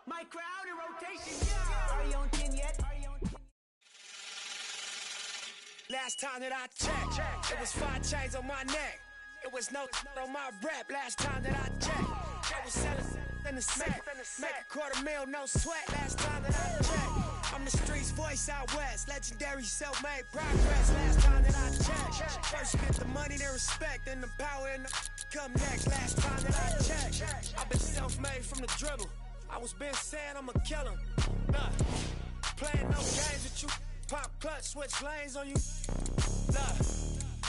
My crowd in rotation, yeah. Are you on 10 yet? Last time that I checked, it was 5 chains on my neck. It was no on my rep. Last time that I checked, I was selling in the smack. Make a $250,000, no sweat. Last time that I checked, I'm the streets voice out west. Legendary self-made progress. Last time that I checked, first you get the money, then respect, then the power and the come next. Last time that I checked, I've been self-made from the dribble. I was been saying I'ma kill him. Nah, playing no games with you. Pop clutch, switch lanes on you. Nah,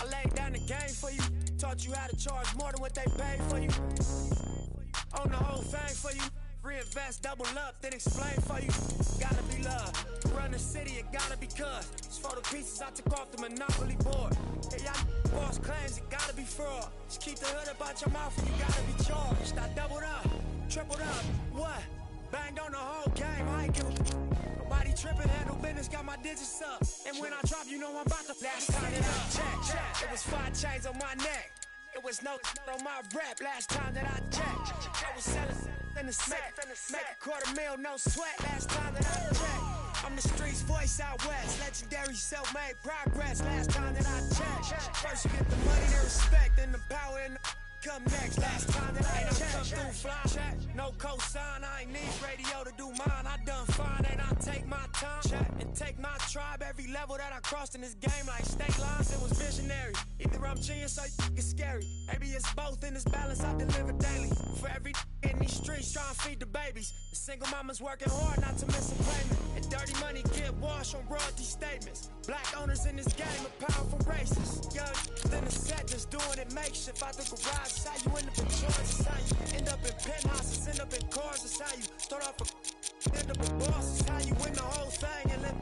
I laid down the game for you. Taught you how to charge more than what they paid for you. Own the whole thing for you. Reinvest, double up, then explain for you. Gotta be love. Run the city, it gotta be cuz. It's for the pieces I took off the Monopoly board. Hey, y'all false claims, it gotta be fraud. Just keep the hood up out your mouth and you gotta be charged. I doubled up, tripled up, what? Banged on the whole game, I ain't give a nobody tripping, handle business, got my digits up. And when I drop, you know I'm about to last time that I checked, it was 5 chains on my neck. It was no on my rep. Last time that I checked, I was selling in the smack. Make a $250,000, no sweat. Last time that I checked, I'm the streets voice out west. Legendary self-made progress. Last time that I checked, first you get the money, then respect, then the power and the come next. Last time that I checked, come through fly check. No cosign, I ain't need radio to do mine. I done fine, and I take my time and take my tribe. Every level that I crossed in this game, like state lines, it was visionary. Either I'm genius or it's scary. Maybe it's both in this balance I deliver daily. For every in these streets trying to feed the babies. The single mama's working hard not to miss a payment. And dirty money get washed on royalty statements. Black owners in this game are powerful racists. Young in the set just doing it makeshift out the garage. It's how you end up in Georgia. It's how you end up in penthouses, end up in cars. It's how you start off a end up a boss. It's how you win the whole thing and live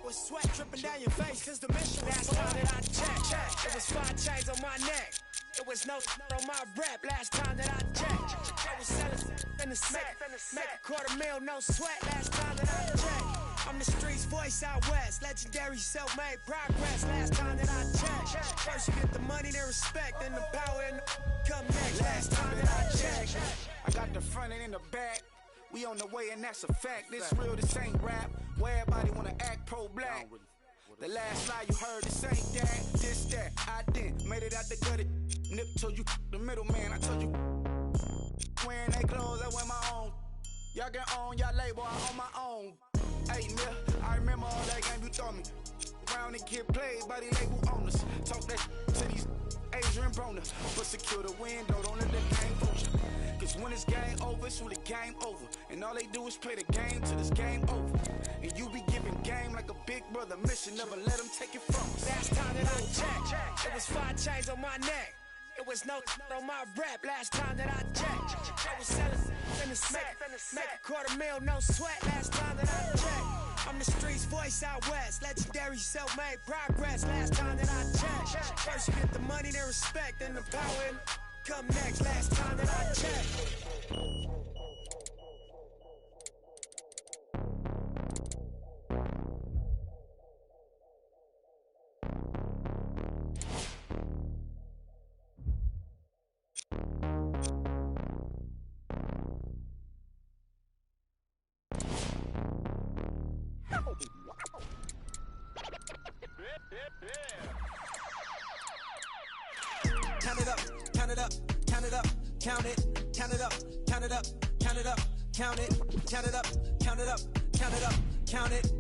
with sweat dripping down your face. Cause the mission last time that I checked, it was 5 chains on my neck. It was no on my rep. Last time that I checked, I was selling in the smack. Make a $250,000, no sweat. Last time that I checked, I'm the streets voice out west. Legendary self-made progress. Last time that I checked, first you get the money, then respect, then the power and the come next. Last time that I checked, I got the front and in the back. We on the way and that's a fact. This real, this ain't rap. Where everybody wanna act pro-black. The last lie you heard, this ain't that, this that. I didn't, made it out the gutter. Nip told you the middleman. I told you wearing they clothes, I wear my own. Y'all get on your label, I on my own. Hey, Mill, I remember all that game you told me. Round and get played by the label owners. Talk that to these Adrian Broner. But secure the window, don't let the game fool you. Cause when it's game over, it's the game over. And all they do is play the game till it's game over. And you be giving game like a big brother mission. Never let them take it from us. Last time that I checked, it was 5 chains on my neck. It was no on my rep. Last time that I checked, I was selling in the smack. Make a $250,000, no sweat. Last time that I checked, I'm the streets voice out west. Legendary self-made progress. Last time that I checked, first you get the money, then respect, then the power and come next. Last time that I checked. Count it up, count it up, count it up, count it, count it up, count it up, count it up, count it, count it up, count it up, count it up, count it.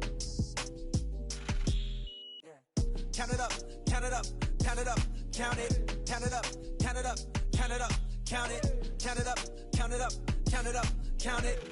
Count it up, count it up, count it up, count it, count it up, count it up, count it up, count it, count it up, count it up, count it up, count it.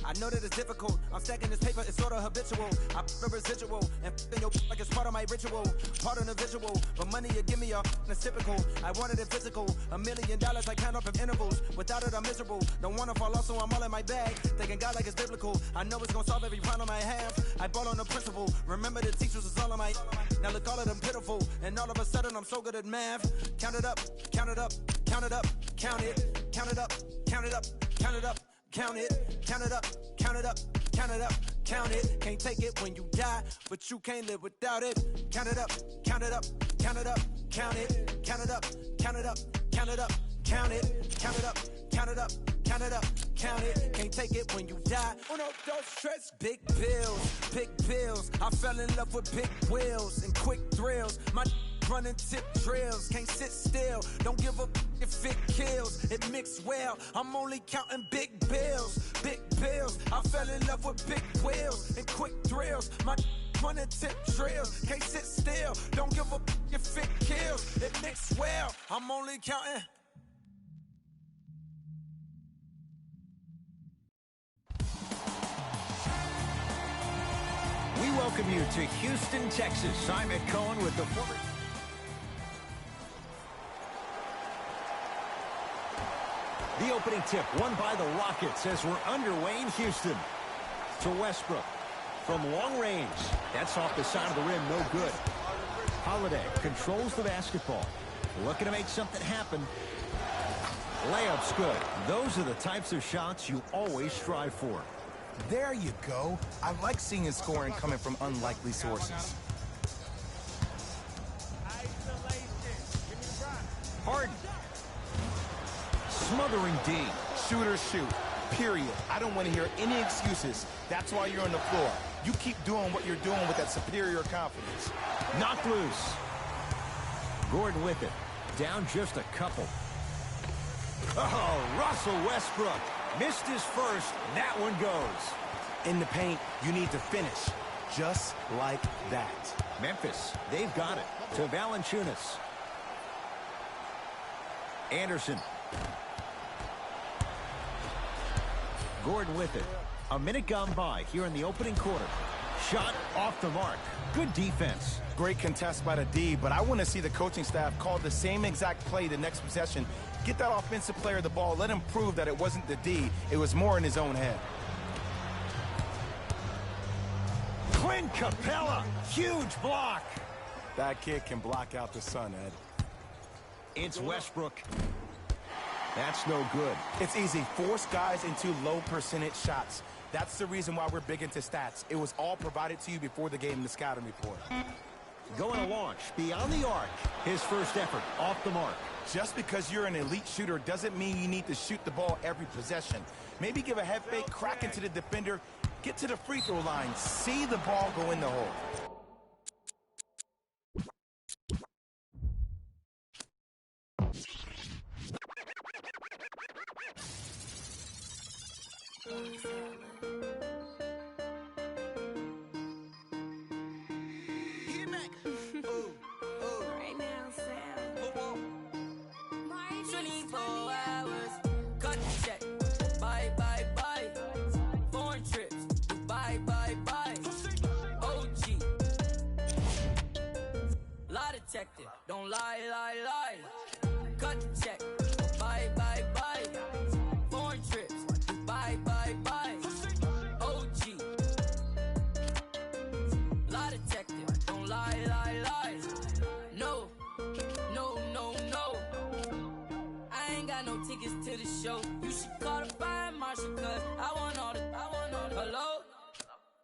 I know that it's difficult. I'm stacking this paper, it's sorta habitual. I put a residual and in your like it's part of my ritual, part of the visual. But money you give me a it's typical. I wanted it physical. $1 million I count up in intervals. Without it I'm miserable. Don't wanna fall off, so I'm all in my bag. Thinking God like it's biblical. I know it's gonna solve every problem I have. I ball on the principle. Remember the teachers was all on my. Now look all of them pitiful. And all of a sudden I'm so good at math. Count it up, count it up, count it up, count it, count it up, count it up, count it up. Count it, count it up, count it up, count it up, count it. Can't take it when you die, but you can't live without it. Count it up, count it up, count it up, count it, count it up, count it up, count it up, count it, count it up, count it up, can't take it when you die. Uno, dos, tres. Big bills. I fell in love with big wheels and quick thrills. My running tip drills, can't sit still. Don't give a if it kills. It mixed well. I'm only counting big bills. I fell in love with big wheels and quick thrills. My running tip drills, can't sit still. Don't give a if it kills. It mixed well. I'm only counting. We welcome you to Houston, Texas. I'm Ed Cohen with the former... The opening tip won by the Rockets as we're underway in Houston. To Westbrook from long range. That's off the side of the rim, no good. Holiday controls the basketball. Looking to make something happen. Layup's good. Those are the types of shots you always strive for. There you go. I like seeing his scoring coming from unlikely sources. Harden. Smothering D. Shoot or shoot. Period. I don't want to hear any excuses. That's why you're on the floor. You keep doing what you're doing with that superior confidence. Knocked loose. Gordon with it. Down just a couple. Oh, Russell Westbrook. Missed his first. That one goes. In the paint, you need to finish. Just like that. Memphis, they've got it. To Valanciunas. Anderson. Gordon with it. A minute gone by here in the opening quarter. Shot off the mark. Good defense. Great contest by the D, but I want to see the coaching staff call the same exact play the next possession. Get that offensive player the ball. Let him prove that it wasn't the D. It was more in his own head. Clint Capella. Huge block. That kid can block out the sun, Ed. It's Westbrook. That's no good. It's easy. Force guys into low percentage shots. That's the reason why we're big into stats. It was all provided to you before the game in the scouting report. Going to launch beyond the arc. His first effort off the mark. Just because you're an elite shooter doesn't mean you need to shoot the ball every possession. Maybe give a head fake, crack into the defender, get to the free throw line, see the ball go in the hole. Right now, Sam. 24 hours. Cut the check. Bye, bye, bye. Foreign trips. Bye, bye, bye. OG. Lie detected. Don't lie, lie, lie. Cut the check. Bye, bye, bye. Foreign trips. Bye, bye, bye. OG. Lie detected. Don't lie, lie, lie. No, no, no, no. I ain't got no tickets to the show. You should call the fire marshal, cause I want all the. Hello?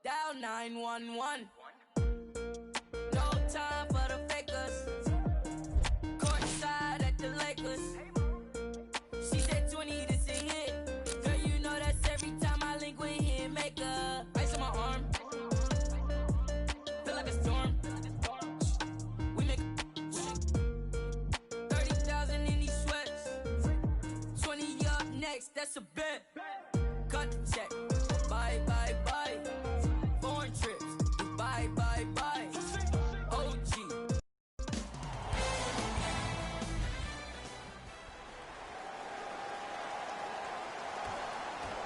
Dial 911. No time for the fakers. Courtside at the Lakers. She said 20, this a hit. Girl, you know that's every time I link with him. Make a ice on my arm. Feel like a storm. We make 30,000 in these sweats. 20 up next, that's a bet. Cut the check. Bye, bye, bye. Foreign trips. Bye, bye, bye. OG.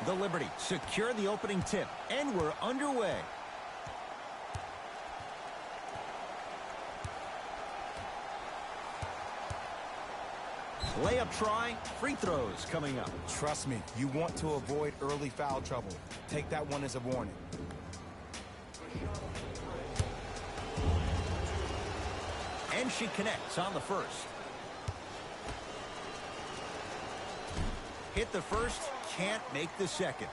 The Liberty secure the opening tip, and we're underway. Layup try, free throws coming up. Trust me, you want to avoid early foul trouble. Take that one as a warning. And she connects on the first. Hit the first, can't make the second.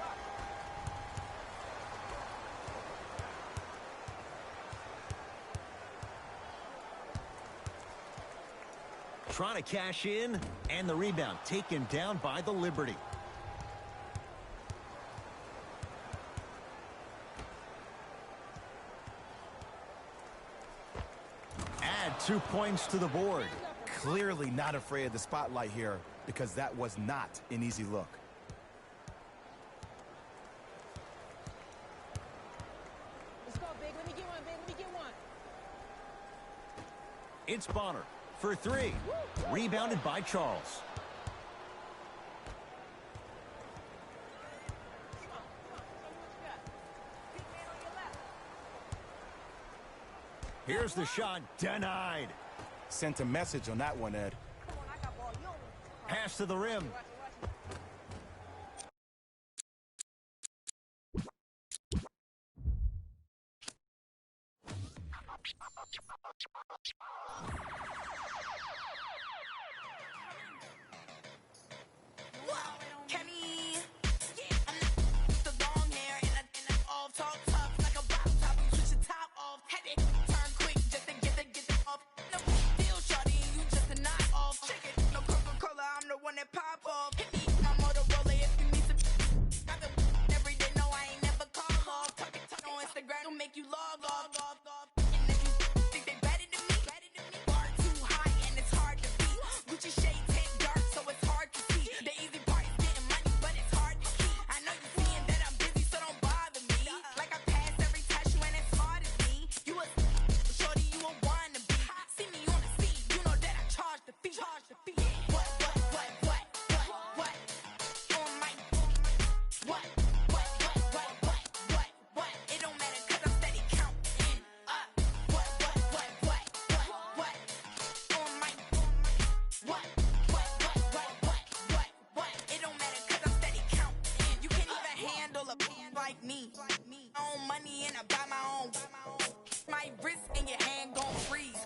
Trying to cash in, and the rebound taken down by the Liberty. 2 points to the board. Clearly not afraid of the spotlight here because that was not an easy look. Let's go, big. Let me get one, big. Let me get one. It's Bonner for 3. Rebounded by Charles. Here's the shot, denied. Sent a message on that one, Ed. Pass to the rim. Kenny, I'm the long hair and I all talk tough like a bop top. You switch the top off, had it turn quick just to get the off. No deal, shorty, you just a knock off. Check it, no Coca-Cola, I'm the one that pop off. Hit me, my Motorola if you need some. Got the every day, no, I ain't never call off. Talk on Instagram, don't make you log off. And if you think they better than me, bar too high and it's hard to beat. Gucci shades hit dark, so it's hard to see. The easy part is getting money, but it's hard to keep. I know you seeing that I'm busy, so don't bother me. Like I pass every test, you ain't as smart as me. You a shorty, you a wannabe. See me on the scene, you know that I charge the fee. What? On my what? It don't matter 'cause I'm steady counting up. What? On my what? It don't matter 'cause I'm steady counting. You can't even handle a like me. I own money and I buy my own. My wrist and your hand gon' freeze.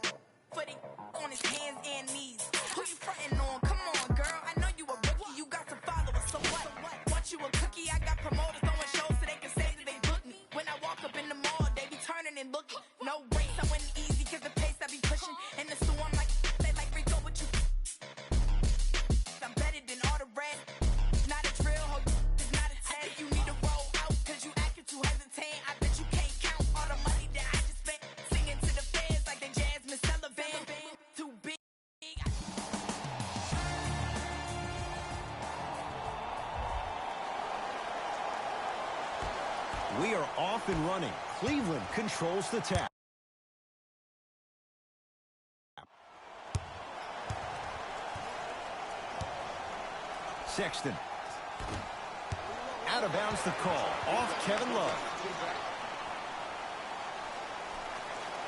Put it on his hands and knees. Who you frontin' on? Come on, girl. I know you a rookie. You got some followers. So what? Want you a cookie? I got promoters throwing shows so they can say that they book me. When I walk up in the mall, they be turning and looking. No race, I went easy 'cause the pace I be pushing. In the store, I'm like, they like Rico, what you? I'm better than all the red. Not a drill, ho, it's not a test. If you need to roll out 'cause you acting too hesitant, I bet you can't count all the money that I just spent. Singing to the fans like they Jasmine Sullivan. Too big. We are off and running. Cleveland controls the tap. Sexton. Out of bounds the call. Off Kevin Love.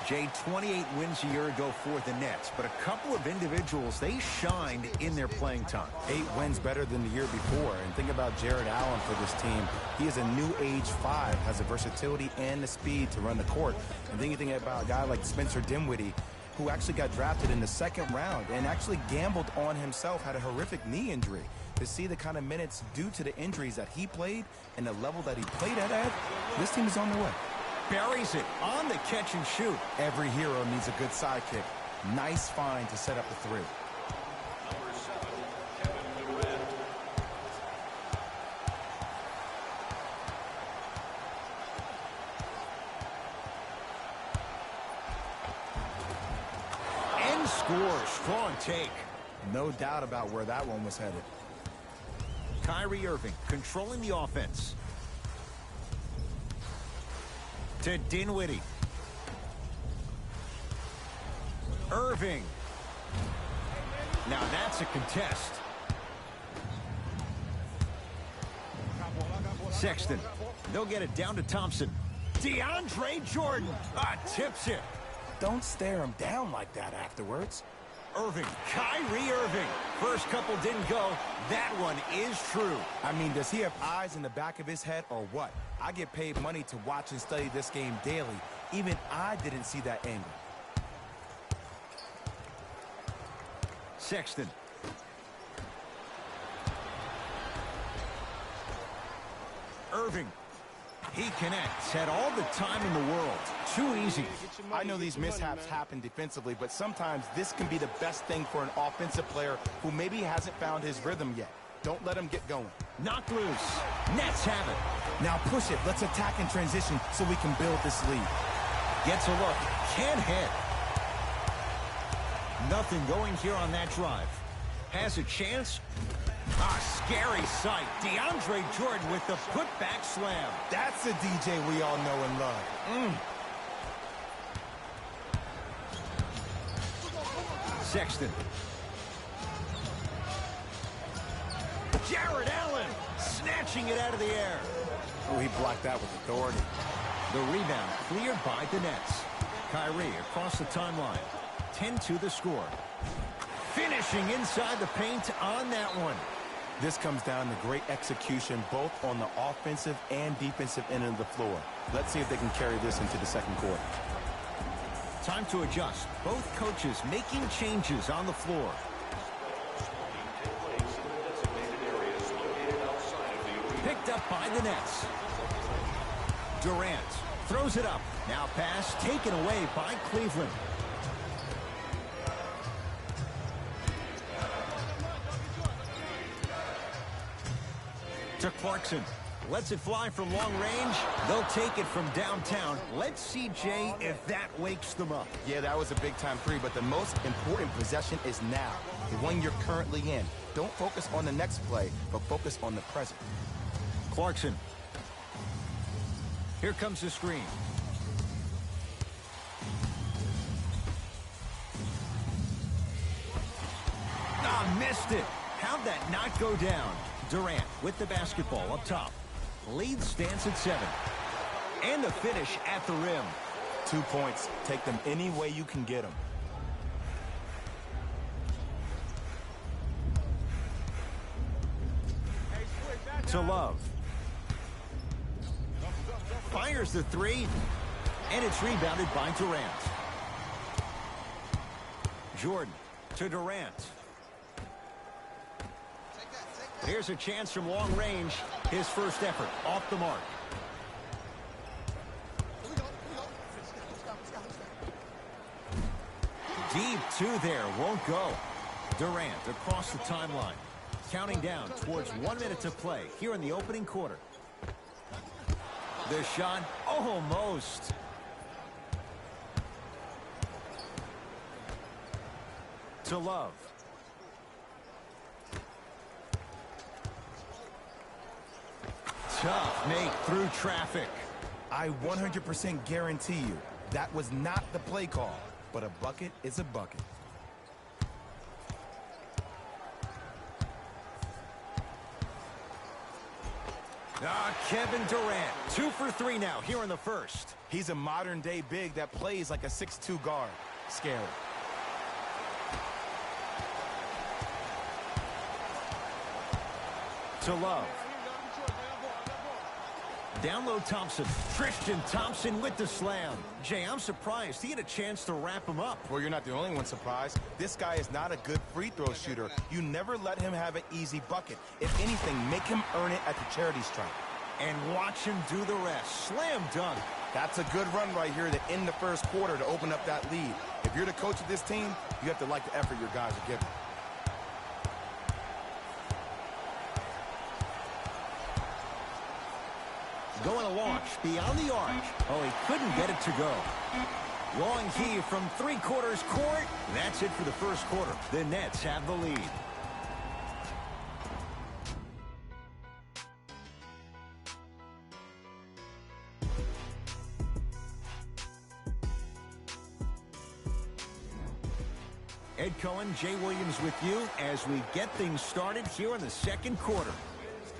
Jay, 28 wins a year ago for the Nets, but a couple of individuals, they shined in their playing time. 8 wins better than the year before. And think about Jared Allen for this team. He is a new age 5, has the versatility and the speed to run the court. And then you think about a guy like Spencer Dinwiddie, who actually got drafted in the 2nd round and actually gambled on himself, had a horrific knee injury. To see the kind of minutes due to the injuries that he played and the level that he played at, Ed, this team is on their way. Buries it on the catch and shoot. Every hero needs a good sidekick. Nice find to set up the 3. And scores. Strong take. No doubt about where that one was headed. Kyrie Irving controlling the offense. To Dinwiddie. Irving. Now that's a contest. Sexton. They'll get it down to Thompson. DeAndre Jordan. Tips it. Don't stare him down like that afterwards. Irving. Kyrie Irving. First couple didn't go. That one is true. I mean, does he have eyes in the back of his head or what? I get paid money to watch and study this game daily. Even I didn't see that angle. Sexton. Irving. He connects. Had all the time in the world. Too easy. I know these mishaps happen defensively, but sometimes this can be the best thing for an offensive player who maybe hasn't found his rhythm yet. Don't let him get going. Knocked loose. Nets have it. Now push it. Let's attack in transition so we can build this lead. Gets a look. Can't hit. Nothing going here on that drive. Has a chance. Scary sight. DeAndre Jordan with the putback slam. That's the DJ we all know and love. Sexton. Jared Allen snatching it out of the air. Oh, he blocked that with authority. The rebound cleared by the Nets. Kyrie across the timeline. 10-2 the score. Finishing inside the paint on that one. This comes down to great execution both on the offensive and defensive end of the floor. Let's see if they can carry this into the second quarter. Time to adjust. Both coaches making changes on the floor. Picked up by the Nets. Durant throws it up. Now pass taken away by Cleveland. To Clarkson. Lets it fly from long range. They'll take it from downtown. Let's see, Jay, if that wakes them up. Yeah, that was a big-time three, but the most important possession is now, the one you're currently in. Don't focus on the next play, but focus on the present. Clarkson. Here comes the screen. Missed it. How'd that not go down? Durant with the basketball up top. Lead stands at 7. And the finish at the rim. 2 points. Take them any way you can get them. To Love. Fires the three. And it's rebounded by Durant. Jordan to Durant. Here's a chance from long range. His first effort off the mark. Deep two there. Won't go. Durant across the timeline. Counting down towards 1 minute to play here in the opening quarter. The shot almost. To Love. Tough make through traffic. I 100% guarantee you that was not the play call, but a bucket is a bucket. Kevin Durant, 2 for 3 now here in the first. He's a modern-day big that plays like a 6'2" guard. Scary. To Love. Down low Thompson. Tristan Thompson with the slam. Jay, I'm surprised he had a chance to wrap him up. Well, you're not the only one surprised. This guy is not a good free throw shooter. You never let him have an easy bucket. If anything, make him earn it at the charity stripe. And watch him do the rest. Slam dunk. That's a good run right here to end the first quarter to open up that lead. If you're the coach of this team, you have to like the effort your guys are giving. Going to launch beyond the arc. Oh, he couldn't get it to go. Long heave from three-quarters court. That's it for the first quarter. The Nets have the lead. Ed Cohen, Jay Williams with you as we get things started here in the second quarter.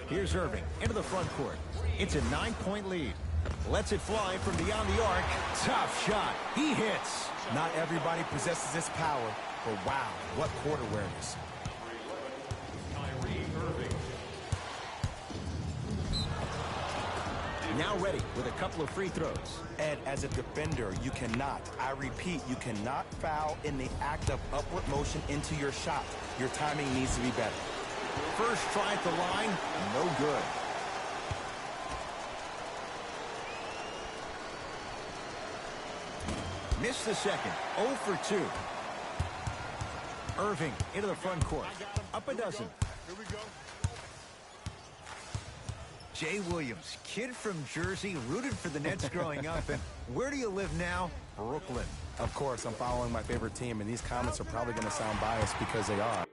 Here's Irving into the front court. It's a 9-point lead. Lets it fly from beyond the arc. Tough shot. He hits. Not everybody possesses this power, but wow, what court awareness. Now ready with a couple of free throws. Ed, as a defender, you cannot, I repeat, you cannot foul in the act of upward motion into your shot. Your timing needs to be better. First try at the line, no good. Missed the second, 0 for 2. Irving into the front court, up a dozen. Here we go. Jay Williams, kid from Jersey, rooted for the Nets growing up. And where do you live now? Brooklyn. Of course, I'm following my favorite team, and these comments are probably going to sound biased because they are.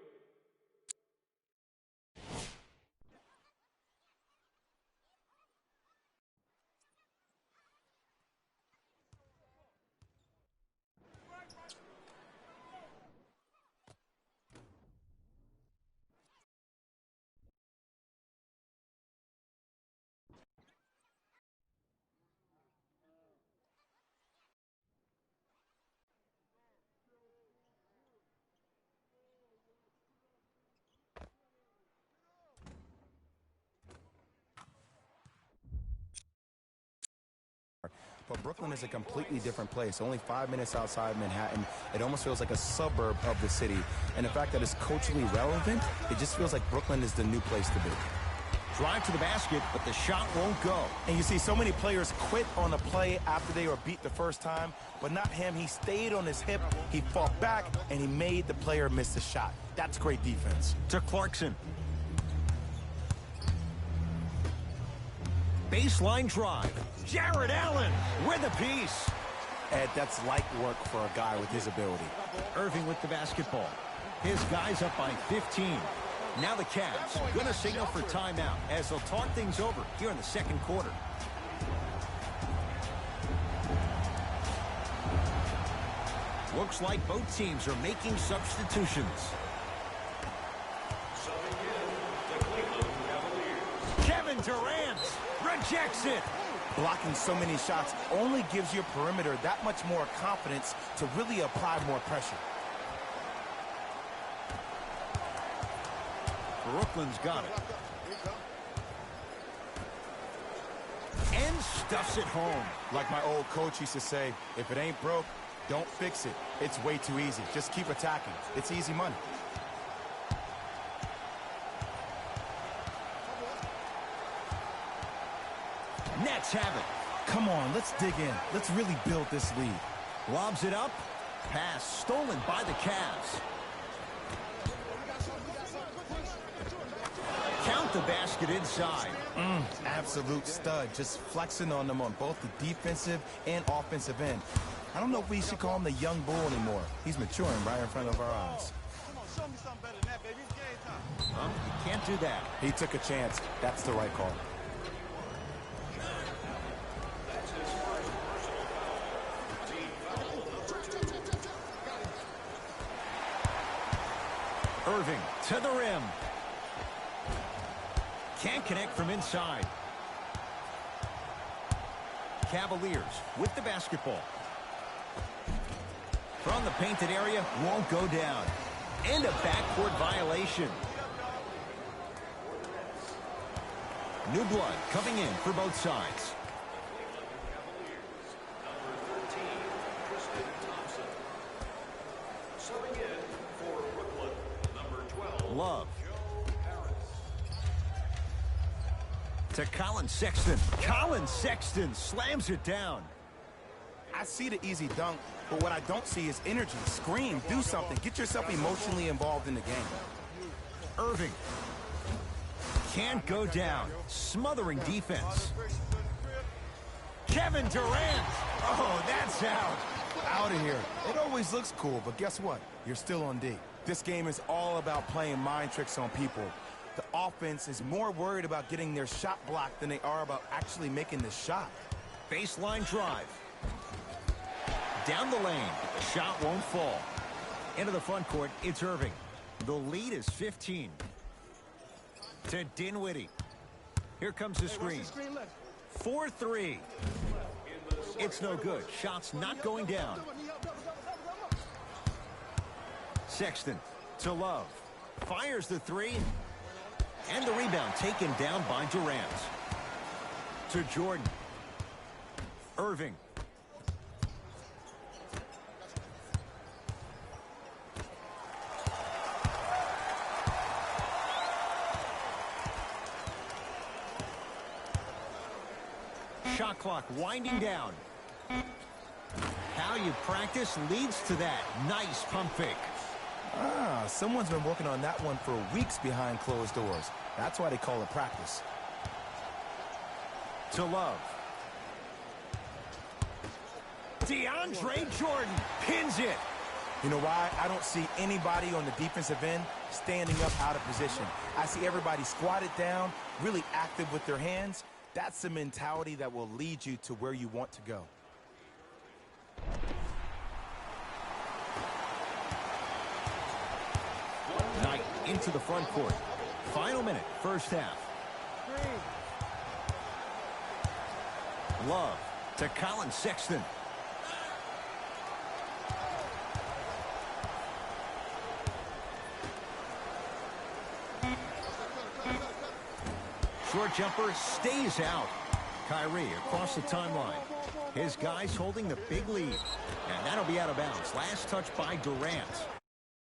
But Brooklyn is a completely different place. Only 5 minutes outside Manhattan. It almost feels like a suburb of the city. And the fact that it's culturally relevant, it just feels like Brooklyn is the new place to be. Drive to the basket, but the shot won't go. And you see so many players quit on a play after they were beat the first time, but not him. He stayed on his hip, he fought back, and he made the player miss the shot. That's great defense. To Clarkson. Baseline drive. Jared Allen with a piece. Ed, that's light work for a guy with his ability. Irving with the basketball. His guy's up by 15. Now the Cavs going to signal for timeout as they'll talk things over here in the second quarter. Looks like both teams are making substitutions. Kevin Durant rejects it. Blocking so many shots only gives your perimeter that much more confidence to really apply more pressure. Brooklyn's got it. And stuffs it home. Like my old coach used to say, if it ain't broke, don't fix it. It's way too easy. Just keep attacking. It's easy money. Nets have it. Come on, let's dig in. Let's really build this lead. Lobs it up. Pass stolen by the Cavs. Count the basket inside. Absolute stud. Just flexing on them on both the defensive and offensive end. I don't know if we should call him the young bull anymore. He's maturing right in front of our eyes. Show me something better than that, baby. It's game time. You can't do that. He took a chance. That's the right call. Irving to the rim. Can't connect from inside. Cavaliers with the basketball. From the painted area, won't go down. And a backcourt violation. New blood coming in for both sides. Love. To Colin Sexton. Colin Sexton slams it down. I see the easy dunk, but what I don't see is energy. Scream, do something. Get yourself emotionally involved in the game. Irving. Can't go down. Smothering defense. Kevin Durant. Oh, that's out. Out of here. It always looks cool, but guess what? You're still on D. This game is all about playing mind tricks on people. The offense is more worried about getting their shot blocked than they are about actually making the shot. Baseline drive. Down the lane. The shot won't fall. Into the front court, it's Irving. The lead is 15. To Dinwiddie. Here comes the screen. 4-3. It's no good. Shot's not going down. Sexton to Love. Fires the three. And the rebound taken down by Durant. To Jordan. Irving. Shot clock winding down. How you practice leads to that. Nice pump fake. Someone's been working on that one for weeks behind closed doors. That's why they call it practice. To Love. DeAndre Jordan pins it. You know why? I don't see anybody on the defensive end standing up out of position. I see everybody squatted down, really active with their hands. That's the mentality that will lead you to where you want to go. Knight into the front court. Final minute, first half. Love to Colin Sexton. Short jumper stays out. Kyrie across the timeline. His guys holding the big lead. And that'll be out of bounds. Last touch by Durant.